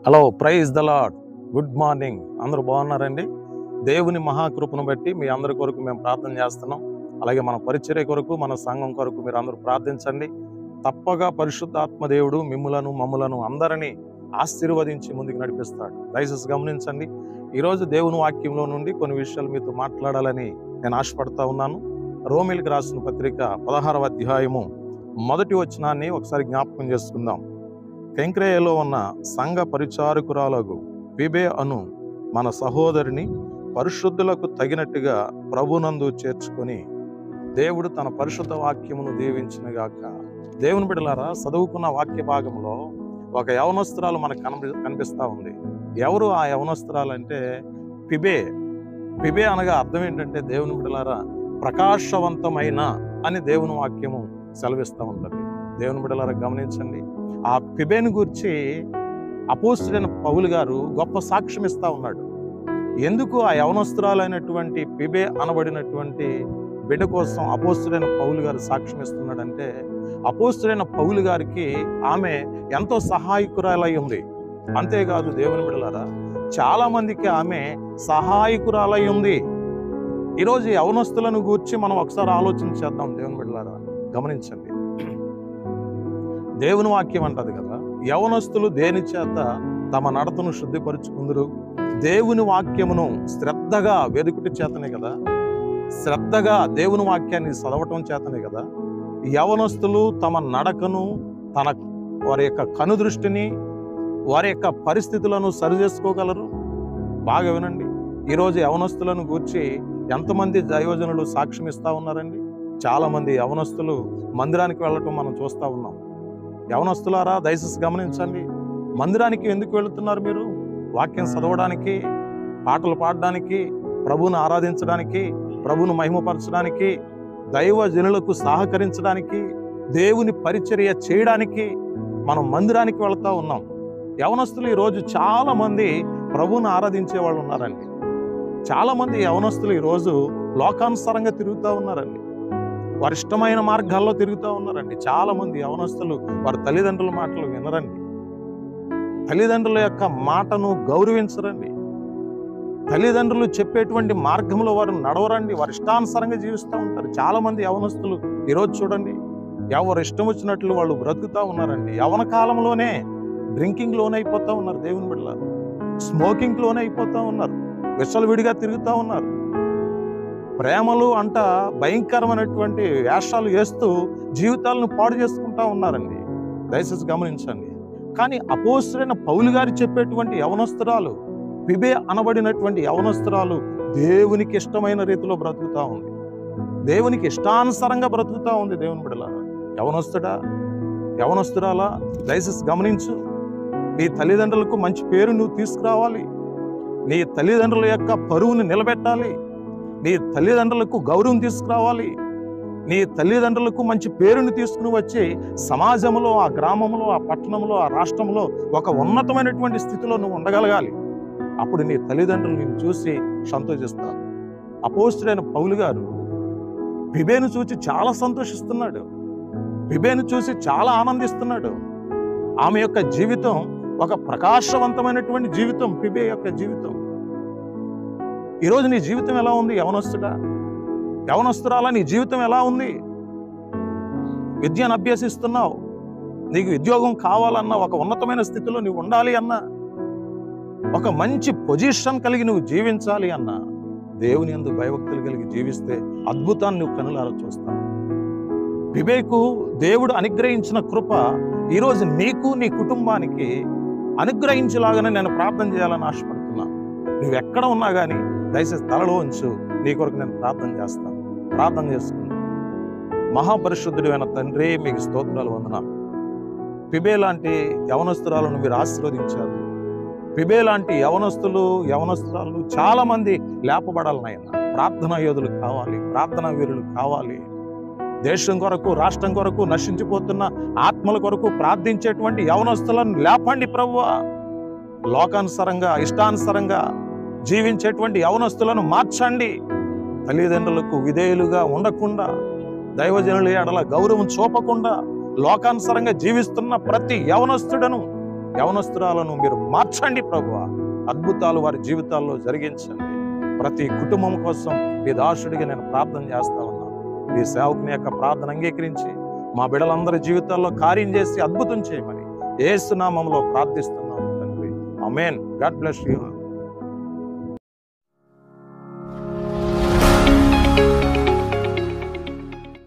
Hello, praise the lord. Good morning. అందరూ బాగున్నారండి? దేవుని మహాకృపను బట్టి మీ అందరి కొరకు మేము ప్రార్థన చేస్తున్నాం. అలాగే మన పరిచర్య కొరకు, మన సంఘం కొరకు మీరు అందరూ ప్రార్థించండి. తప్పగా పరిశుద్ధాత్మ దేవుడు మమ్ములను అందరినీ ఆశీర్వదించి ముందుకు నడిపిస్తాడు. దయచేసి గమనించండి. ఈరోజు దేవుని వాక్యంలో నుండి కొన్ని విషయాలు మీతో మాట్లాడాలని నేను ఆశపడతా ఉన్నాను. రోమీలకు రాసిన పత్రిక 16వ అధ్యాయము 1వ వచనాన్ని ఒకసారి జ్ఞాపకం చేసుకుందాం. కెంక్రేయలో ఉన్న సంఘ పరిచారకురాలకు ఫీబే అను మన సహోదరిని పరిశుద్ధులకు తగినట్టుగా ప్రభునందు చేర్చుకొని దేవుడు తన పరిశుద్ధ వాక్యమును దీవించునుగాక. దేవుని బిడ్డలారా, చదువుకున్న వాక్య భాగంలో ఒక యవనస్తురాలు మనకు కనిపిస్తూ ఉంది. ఎవరు ఆ యవనస్తురాలు అంటే ఫీబే. ఫీబే అనగా అర్థం ఏంటంటే, దేవుని బిడ్డలారా, ప్రకాశవంతమైన అని దేవుని వాక్యము సెలవిస్తూ ఉంటుంది. దేవుని బిడ్డలారా గమనించండి. ఆ ఫీబేను గురించి అపోస్తలుడైన పౌలు గారు గొప్ప సాక్ష్యం ఇస్తా ఉన్నాడు. ఎందుకు ఆ యవనస్తురాలైనటువంటి ఫీబే అనబడినటువంటి బిడ్డ కోసం అపోస్తలుడైన పౌలు గారు సాక్ష్యం ఇస్తున్నాడంటే, అపోస్తలుడైన పౌలు గారికి ఆమె ఎంతో సహాయకురాలై ఉంది. అంతేకాదు దేవుని బిడ్డలారా, చాలా మందికి ఆమె సహాయకురాలై ఉంది. ఈరోజు యవనస్తులను గూర్చి మనం ఒకసారి ఆలోచన చేద్దాం. దేవుని బిడ్డలారా గమనించండి. దేవుని వాక్యం అంటది కదా, యవనస్తులు దేని చేత తమ నడతను శుద్ధిపరుచుకుందరు? దేవుని వాక్యమును శ్రద్ధగా వెదుకుటి చేతనే కదా, శ్రద్ధగా దేవుని వాక్యాన్ని చదవటం చేతనే కదా యవనస్తులు తమ నడకను, వారి యొక్క కనుదృష్టిని, వారి యొక్క పరిస్థితులను సరి చేసుకోగలరు. బాగా వినండి. ఈరోజు యవనస్తులను గూర్చి ఎంతమంది దైవజనులు సాక్ష్యం ఇస్తా ఉన్నారండి? చాలా మంది యవనస్తులు మందిరానికి వెళ్ళటం మనం చూస్తూ ఉన్నాం. యవనస్తులారా దయచేసి గమనించండి. మందిరానికి ఎందుకు వెళుతున్నారు మీరు? వాక్యం చదవడానికి, పాటలు పాడడానికి, ప్రభువును ఆరాధించడానికి, ప్రభువును మహిమపరచడానికి, దైవజనులకు సహకరించడానికి, దేవుని పరిచర్య చేయడానికి మనం మందిరానికి వెళ్తా ఉన్నాం. యవనస్తులు ఈరోజు చాలా మంది ప్రభువును ఆరాధించే వాళ్ళు ఉన్నారండి. చాలా మంది యవనస్తులు ఈరోజు లోకానుసారంగా తిరుగుతూ ఉన్నారండి. వారి ఇష్టమైన మార్గాల్లో తిరుగుతూ ఉన్నారండి. చాలా మంది యవనస్తులు వారి తల్లిదండ్రుల మాటలు వినరండి. తల్లిదండ్రుల యొక్క మాటను గౌరవించరండి. తల్లిదండ్రులు చెప్పేటువంటి మార్గంలో వారు నడవరండి. వారి ఇష్టానుసారంగా జీవిస్తూ ఉంటారు. చాలా మంది యవనస్తులు ఈరోజు చూడండి, ఎవరు ఇష్టం వచ్చినట్లు వాళ్ళు బ్రతుకుతూ ఉన్నారండి. యవన కాలంలోనే డ్రింకింగ్ లోనే అయిపోతూ ఉన్నారు. దేవుని బిడ్డలారా, స్మోకింగ్ లోనే అయిపోతూ ఉన్నారు. విచ్చలవిడిగా తిరుగుతూ ఉన్నారు. ప్రేమలు అంట భయంకరమైనటువంటి వేషాలు వేస్తూ జీవితాలను పాడు చేసుకుంటా ఉన్నారండి. దయచేసి గమనించండి. కానీ అపోస్తలుడైన పౌలు గారు చెప్పేటువంటి యవనస్తురాలు, ఫీబే అనబడినటువంటి యవనస్తురాలు దేవునికి ఇష్టమైన రీతిలో బ్రతుకుతా ఉంది. దేవునికి ఇష్టానుసారంగా బ్రతుకుతా ఉంది. దేవుని బిడ్డలారా, యవనస్తురాలా దయచేసి గమనించు. నీ తల్లిదండ్రులకు మంచి పేరు నువ్వు తీసుకురావాలి. నీ తల్లిదండ్రుల యొక్క పరువుని నిలబెట్టాలి. నీ తల్లిదండ్రులకు గౌరవం తీసుకురావాలి. నీ తల్లిదండ్రులకు మంచి పేరుని తీసుకుని వచ్చి సమాజంలో, ఆ గ్రామంలో, ఆ పట్టణంలో, ఆ రాష్ట్రంలో ఒక ఉన్నతమైనటువంటి స్థితిలో నువ్వు ఉండగలగాలి. అప్పుడు నీ తల్లిదండ్రులు నిన్ను చూసి సంతోషిస్తారు. అపోస్తలుడైన పౌలు గారు ఫీబేను చూసి చాలా సంతోషిస్తున్నాడు. ఫీబేను చూసి చాలా ఆనందిస్తున్నాడు. ఆమె యొక్క జీవితం ఒక ప్రకాశవంతమైనటువంటి జీవితం. ఫీబే యొక్క జీవితం. ఈరోజు నీ జీవితం ఎలా ఉంది? యవనస్తురాలా నీ జీవితం ఎలా ఉంది? విద్యను అభ్యసిస్తున్నావు. నీకు ఉద్యోగం కావాలన్నా, ఒక ఉన్నతమైన స్థితిలో నువ్వు ఉండాలి అన్నా, ఒక మంచి పొజిషన్ కలిగి నువ్వు జీవించాలి అన్నా, దేవుని యందు భయభక్తులు కలిగి జీవిస్తే అద్భుతాన్ని నువ్వు కనులారా చూస్తావు. ఫీబేకు దేవుడు అనుగ్రహించిన కృప ఈరోజు నీకు, నీ కుటుంబానికి అనుగ్రహించేలాగానే నేను ప్రార్థన చేయాలని ఆశపడుతున్నాను. నువ్వు ఎక్కడ ఉన్నా కానీ దయచేసి తలలో ఉంచు. నీ కొరకు నేను ప్రార్థన చేస్తాను. ప్రార్థన చేసుకున్నాను. మహాపరిశుద్ధుడైన తండ్రి, మీకు స్తోత్రాలు, వందనాలు. ఫీబే లాంటి యవనస్తురాలను మీరు ఆశీర్వదించారు. ఫీబే లాంటి యవనస్తురాలు చాలా మంది లేపబడాలన్నాయన్న. ప్రార్థనా యోధులు కావాలి, ప్రార్థనా వీరులు కావాలి. దేశం కొరకు, రాష్ట్రం కొరకు, నశించిపోతున్న ఆత్మల కొరకు ప్రార్థించేటువంటి యవనస్తులను లేపండి ప్రభువా. లోకానుసారంగా, ఇష్టానుసారంగా జీవించేటువంటి యవనస్తులను మార్చండి. తల్లిదండ్రులకు విధేయులుగా ఉండకుండా, దైవజనుల ఎడల గౌరవం చూపకుండా, లోకానుసారంగా జీవిస్తున్న ప్రతి యవనస్తుడను యవనస్తురాలను మీరు మార్చండి ప్రభువా. అద్భుతాలు వారి జీవితాల్లో జరిగించండి. ప్రతి కుటుంబం కోసం మీ దాసుడిగా నేను ప్రార్థన చేస్తా ఉన్నాను. మీ సేవకుని యొక్క ప్రార్థన అంగీకరించి మా బిడ్డలందరి జీవితాల్లో కార్యం చేసి అద్భుతం చేయమని యేసు నామములో ప్రార్థిస్తున్నాము తండ్రి. ఆమేన్. God bless you.